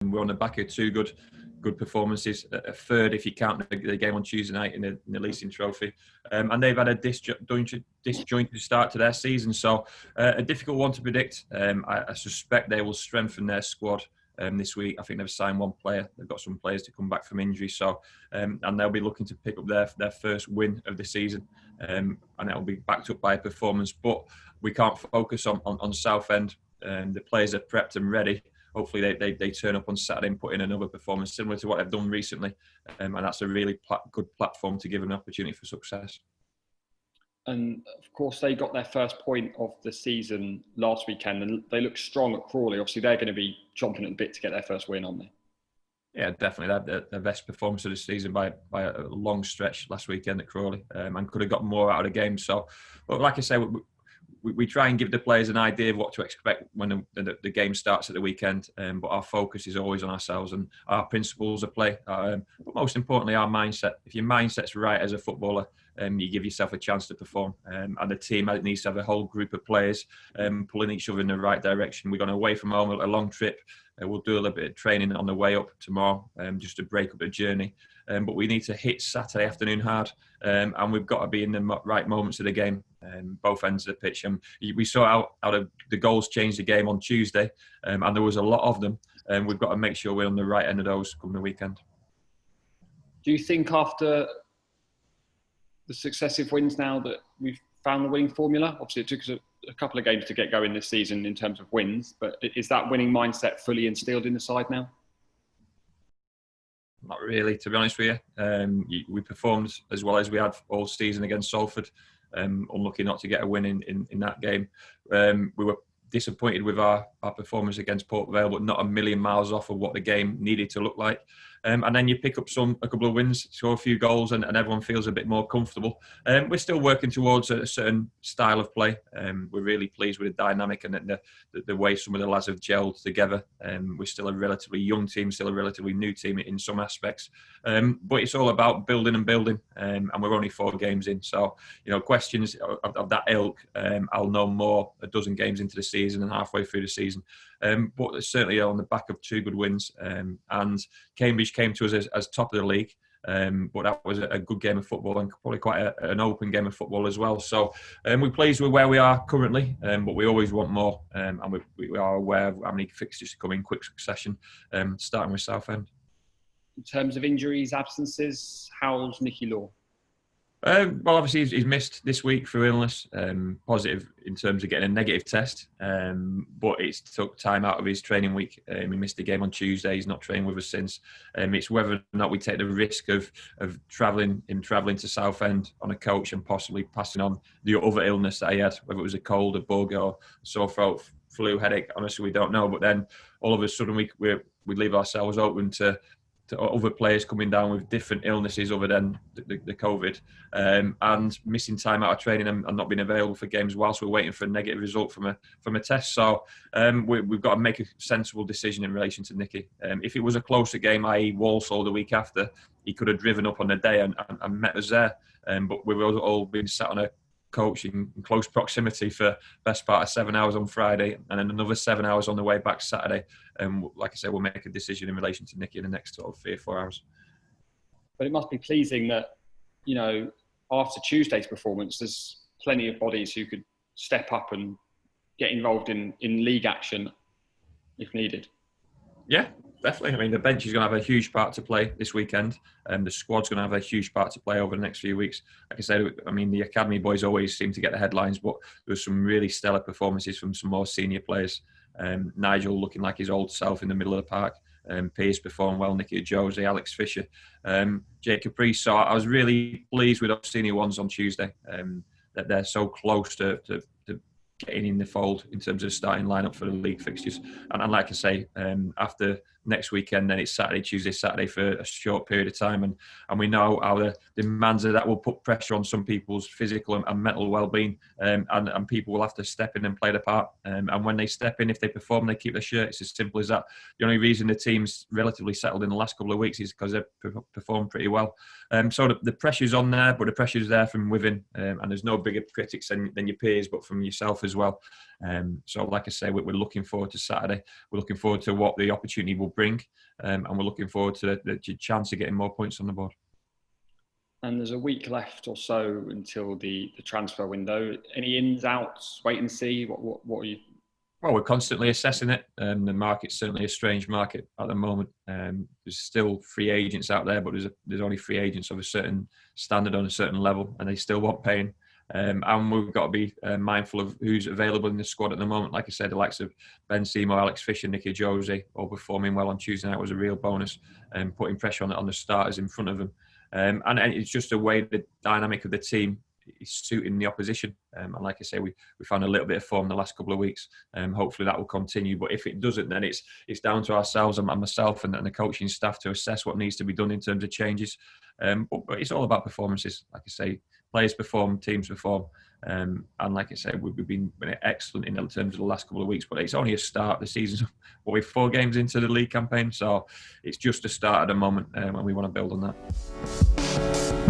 We're on the back of two good performances, a third if you count the game on Tuesday night in the Leasing Trophy, and they've had a disjointed start to their season, so a difficult one to predict. I suspect they will strengthen their squad this week. I think they've signed one player. They've got some players to come back from injury, so and they'll be looking to pick up their first win of the season, and it'll be backed up by a performance. But we can't focus on Southend. The players are prepped and ready. Hopefully they turn up on Saturday and put in another performance similar to what they've done recently, and that's a really good platform to give them an opportunity for success. And of course, they got their first point of the season last weekend, and they look strong at Crawley. Obviously, they're going to be chomping at the bit to get their first win, aren't they? Yeah, definitely. They had their best performance of the season by a long stretch last weekend at Crawley, and could have got more out of the game. So, but like I say, we try and give the players an idea of what to expect when the game starts at the weekend, but our focus is always on ourselves and our principles of play, but most importantly our mindset. If your mindset's right as a footballer, you give yourself a chance to perform, and the team needs to have a whole group of players pulling each other in the right direction. We're going away from home, a long trip. We'll do a little bit of training on the way up tomorrow, just to break up the journey. But we need to hit Saturday afternoon hard, and we've got to be in the right moments of the game, both ends of the pitch. And we saw how the goals changed the game on Tuesday, and there was a lot of them. And we've got to make sure we're on the right end of those come the weekend. Do you think after the successive wins now that we've found the winning formula? Obviously, it took us a couple of games to get going this season in terms of wins, but is that winning mindset fully instilled in the side now? Not really, to be honest with you. We performed as well as we had all season against Salford. Unlucky not to get a win in that game. We were disappointed with our performance against Port Vale, but not a million miles off of what the game needed to look like. And then you pick up a couple of wins, score a few goals, and everyone feels a bit more comfortable. We're still working towards a certain style of play. We're really pleased with the dynamic and the way some of the lads have gelled together. We're still a relatively young team, still a relatively new team in some aspects. But it's all about building and building, and we're only 4 games in. So, questions of that ilk, I'll know more a dozen games into the season and halfway through the season. But certainly on the back of 2 good wins, and Cambridge came to us as top of the league, but that was a good game of football and probably quite an open game of football as well. So we're pleased with where we are currently, but we always want more, and we are aware of how many fixtures come in quick succession, starting with Southend. In terms of injuries, absences, how's Nicky Law? Well, obviously he's missed this week through illness, positive in terms of getting a negative test, but it's took time out of his training week. He missed the game on Tuesday. He's not trained with us since. It's whether or not we take the risk of travelling to Southend on a coach and possibly passing on the other illness that he had, whether it was a cold, a bug, or sore throat, flu, headache. Honestly, we don't know. But then all of a sudden we leave ourselves open to other players coming down with different illnesses other than the COVID, and missing time out of training and not being available for games whilst we're waiting for a negative result from a test. So we've got to make a sensible decision in relation to Nicky. If it was a closer game, i.e. Walsall the week after, he could have driven up on the day and met us there. But we've all been sat on a coach in close proximity for best part of 7 hours on Friday and then another 7 hours on the way back Saturday. And like I said, we'll make a decision in relation to Nicky in the next sort of 3 or 4 hours. But it must be pleasing that, after Tuesday's performance, there's plenty of bodies who could step up and get involved in league action if needed. Yeah, definitely. I mean, the bench is going to have a huge part to play this weekend, and the squad's going to have a huge part to play over the next few weeks. Like I said, I mean, the academy boys always seem to get the headlines, but there was some really stellar performances from some more senior players. Nigel looking like his old self in the middle of the park. Pearce performed well, Nicky Jose, Alex Fisher, Jake Caprice. So I was really pleased with those senior ones on Tuesday, that they're so close to getting in the fold in terms of starting lineup for the league fixtures. And like I say, after next weekend, then it's Tuesday, Saturday for a short period of time. And we know how the demands of that will put pressure on some people's physical and mental well-being. And people will have to step in and play their part. And when they step in, if they perform, they keep their shirt. It's as simple as that. The only reason the team's relatively settled in the last couple of weeks is because they've performed pretty well. So the pressure's on there, but the pressure's there from within. And there's no bigger critics than your peers, but from yourself as well. So like I say, we're looking forward to Saturday. We're looking forward to what the opportunity will bring, and we're looking forward to the chance of getting more points on the board. And there's a week left or so until the transfer window. Any ins, outs, wait and see? What are you? Well, we're constantly assessing it. The market's certainly a strange market at the moment. There's still free agents out there, but there's only free agents of a certain standard on a certain level, and they still want paying. And we've got to be mindful of who's available in the squad at the moment. Like I said, the likes of Ben Seymour, Alex Fisher, Nicky Jose, all performing well on Tuesday night was a real bonus, and putting pressure on the starters in front of them. And it's just a way the dynamic of the team is suiting the opposition. And like I say, we found a little bit of form the last couple of weeks. Hopefully that will continue. But if it doesn't, then it's down to ourselves and myself and the coaching staff to assess what needs to be done in terms of changes. But it's all about performances. Like I say, players perform, teams perform. And like I said, we've been excellent in terms of the last couple of weeks, but it's only a start of the season. We're 4 games into the league campaign, so it's just a start at the moment, and we want to build on that.